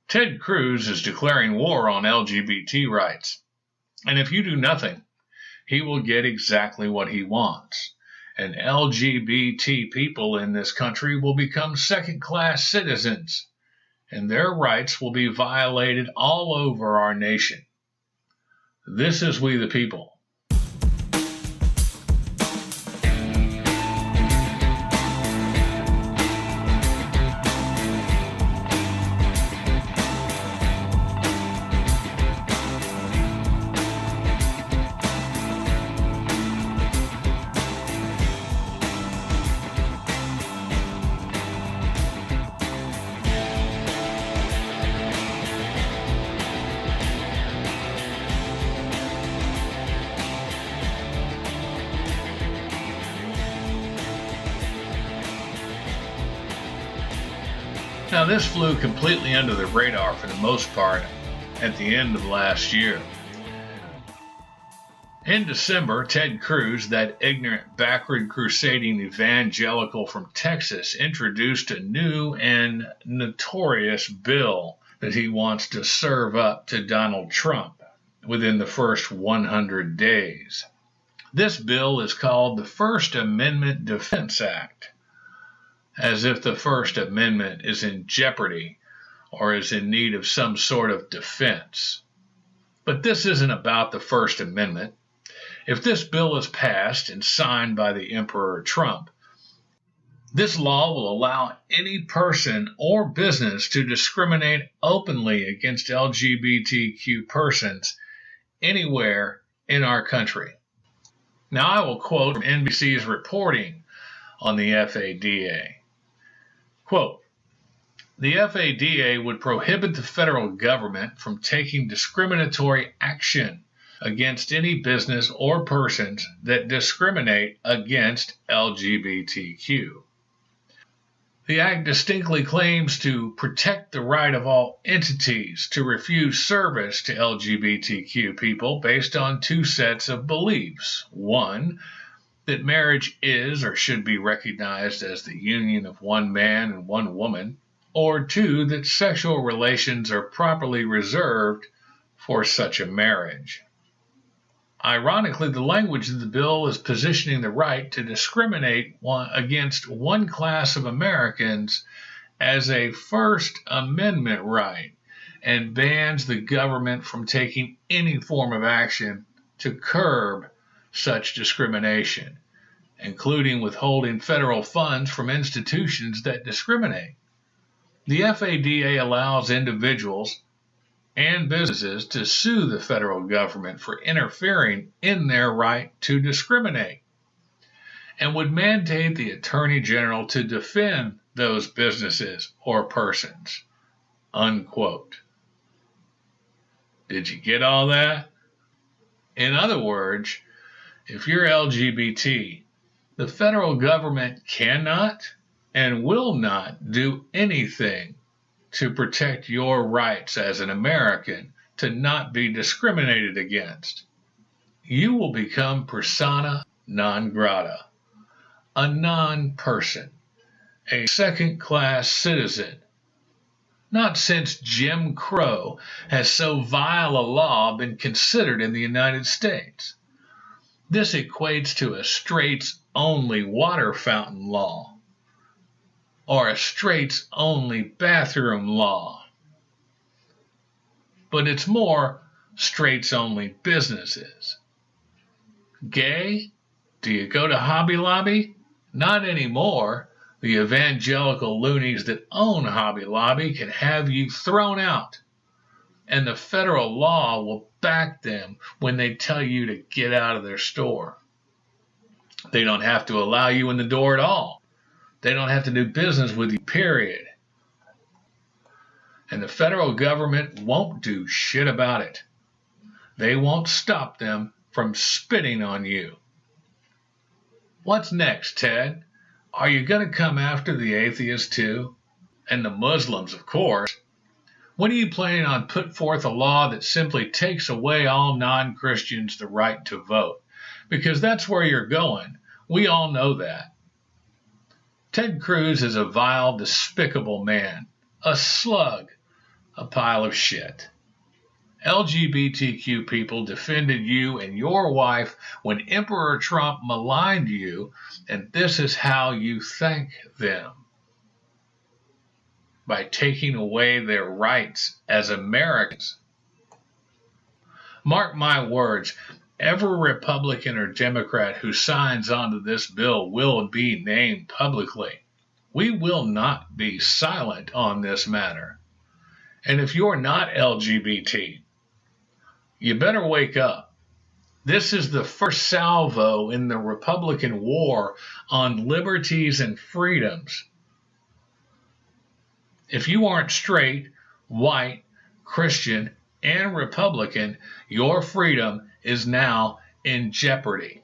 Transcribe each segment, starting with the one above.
Ted Cruz is declaring war on LGBT rights. And if you do nothing, he will get exactly what he wants. And LGBT people in this country will become second-class citizens, and their rights will be violated all over our nation. This is We the People. Now, this flew completely under the radar for the most part at the end of last year. In December, Ted Cruz, that ignorant, backward crusading evangelical from Texas, introduced a new and notorious bill that he wants to serve up to Donald Trump within the first 100 days. This bill is called the First Amendment Defense Act, as if the First Amendment is in jeopardy or is in need of some sort of defense. But this isn't about the First Amendment. If this bill is passed and signed by the Emperor Trump, this law will allow any person or business to discriminate openly against LGBTQ persons anywhere in our country. Now, I will quote from NBC's reporting on the FADA. Quote, the FADA would prohibit the federal government from taking discriminatory action against any business or persons that discriminate against LGBTQ. The Act distinctly claims to protect the right of all entities to refuse service to LGBTQ people based on two sets of beliefs. One, that marriage is or should be recognized as the union of one man and one woman, or two, that sexual relations are properly reserved for such a marriage. Ironically, the language of the bill is positioning the right to discriminate against one class of Americans as a First Amendment right and bans the government from taking any form of action to curb such discrimination, including withholding federal funds from institutions that discriminate. The FADA allows individuals and businesses to sue the federal government for interfering in their right to discriminate, and would mandate the Attorney General to defend those businesses or persons. Unquote. Did you get all that? In other words, if you're LGBT, the federal government cannot and will not do anything to protect your rights as an American to not be discriminated against. You will become persona non grata, a non-person, a second-class citizen. Not since Jim Crow has so vile a law been considered in the United States. This equates to a straights-only water fountain law, or a straights-only bathroom law. But it's more straights-only businesses. Gay? Do you go to Hobby Lobby? Not anymore. The evangelical loonies that own Hobby Lobby can have you thrown out, and the federal law will back them when they tell you to get out of their store. They don't have to allow you in the door at all. They don't have to do business with you, period. And the federal government won't do shit about it. They won't stop them from spitting on you. What's next, Ted? Are you going to come after the atheists too? And the Muslims, of course. When are you planning on putting forth a law that simply takes away all non-Christians the right to vote? Because that's where you're going. We all know that. Ted Cruz is a vile, despicable man, a slug, a pile of shit. LGBTQ people defended you and your wife when Emperor Trump maligned you, and this is how you thank them. By taking away their rights as Americans. Mark my words, every Republican or Democrat who signs onto this bill will be named publicly. We will not be silent on this matter. And if you're not LGBT, you better wake up. This is the first salvo in the Republican war on liberties and freedoms. If you aren't straight, white, Christian, and Republican, your freedom is now in jeopardy.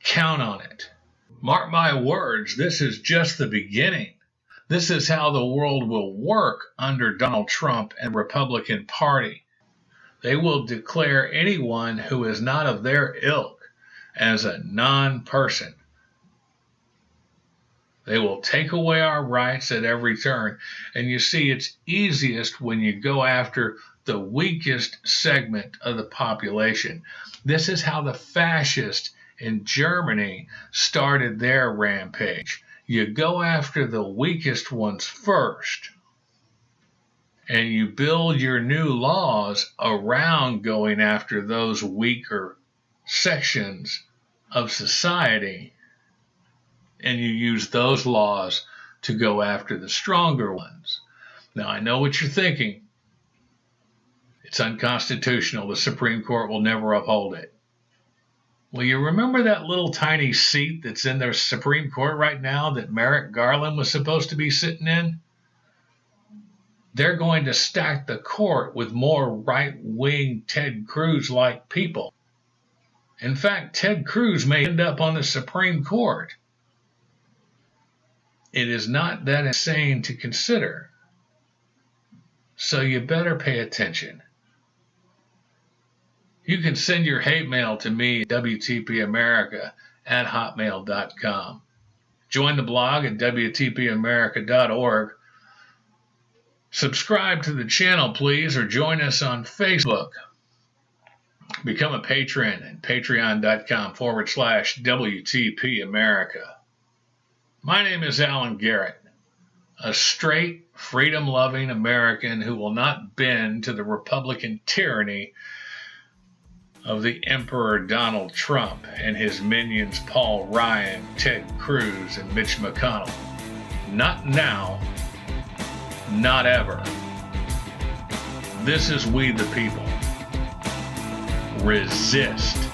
Count on it. Mark my words, this is just the beginning. This is how the world will work under Donald Trump and the Republican Party. They will declare anyone who is not of their ilk as a non-person. They will take away our rights at every turn. And you see, it's easiest when you go after the weakest segment of the population. This is how the fascists in Germany started their rampage. You go after the weakest ones first, and you build your new laws around going after those weaker sections of society. And you use those laws to go after the stronger ones. Now, I know what you're thinking. It's unconstitutional. The Supreme Court will never uphold it. Well, you remember that little tiny seat that's in the Supreme Court right now that Merrick Garland was supposed to be sitting in? They're going to stack the court with more right-wing Ted Cruz-like people. In fact, Ted Cruz may end up on the Supreme Court. It is not that insane to consider. So you better pay attention. You can send your hate mail to me at WTPAmerica@hotmail.com. Join the blog at WTPAmerica.org. Subscribe to the channel, please, or join us on Facebook. Become a patron at patreon.com/WTPAmerica. My name is Alan Garrett, a straight, freedom-loving American who will not bend to the Republican tyranny of the Emperor Donald Trump and his minions Paul Ryan, Ted Cruz, and Mitch McConnell. Not now, not ever. This is We the People. Resist.